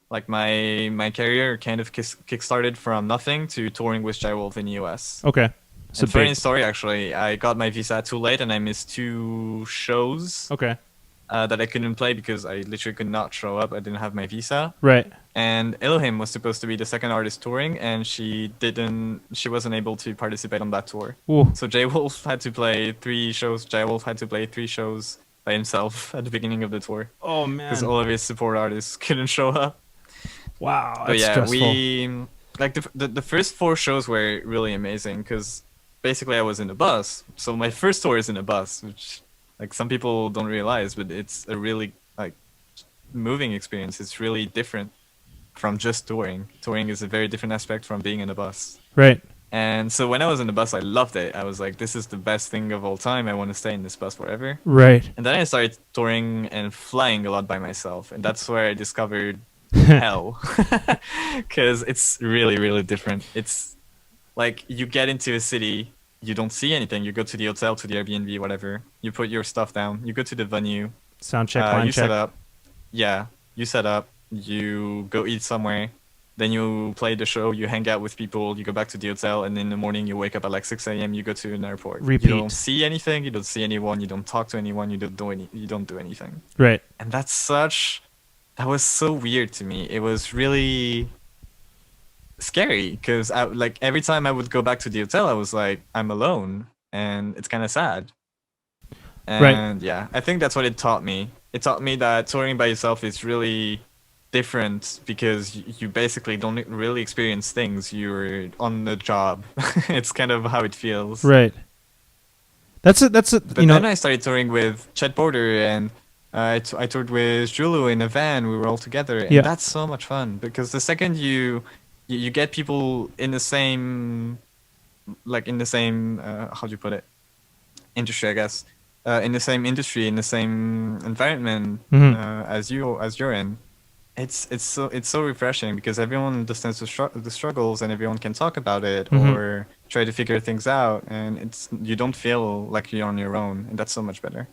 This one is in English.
Like my career kind of kickstarted from nothing to touring with Wolf in the US. Okay. It's a And funny big. story, actually, I got my visa too late and I missed two shows Okay. that I couldn't play because I literally could not show up. I didn't have my visa. Right. And Elohim was supposed to be the second artist touring, and she wasn't able to participate on that tour. Ooh. So J Wolf had to play three shows. J Wolf had to play three shows by himself at the beginning of the tour Oh because man. all of his support artists couldn't show up. Wow, But that's yeah, stressful. we like the first four shows were really amazing because basically I was in a bus. So my first tour is in a bus, which like some people don't realize, but it's a really like moving experience. It's really different from just touring. Touring is a very different aspect from being in a bus. Right. And so when I was in the bus, I loved it. I was like, this is the best thing of all time. I want to stay in this bus forever. Right. And then I started touring and flying a lot by myself. And that's where I discovered hell. Because it's really, really different. It's like you get into a city, you don't see anything. You go to the hotel, to the Airbnb, whatever. You put your stuff down. You go to the venue. Sound check, line You set check. up. Yeah, you set up. You go eat somewhere. Then you play the show. You hang out with people. You go back to the hotel, and in the morning you wake up at like 6 a.m. You go to an airport. You don't Repeat. see anything. You don't see anyone. You don't talk to anyone. You don't do any. You don't do anything. Right. And that was so weird to me. It was really scary because I like every time I would go back to the hotel, I was like, I'm alone, and it's kind of sad. Right. And yeah, I think that's what it taught me. It taught me that touring by yourself is really different because you basically don't really experience things. You're on the job. It's kind of how it feels. Right. That's it. That's it. You But know. then I started touring with Chet Porter and I toured with Julu in a van. We were all together, and Yeah. that's so much fun because the second you get people in the same like in the same how do you put it, industry, I guess, in the same industry, in the same environment Hmm. as you're in. It's so refreshing because everyone understands the struggles and everyone can talk about it Hmm. or try to figure things out, and it's you don't feel like you're on your own, and that's so much better.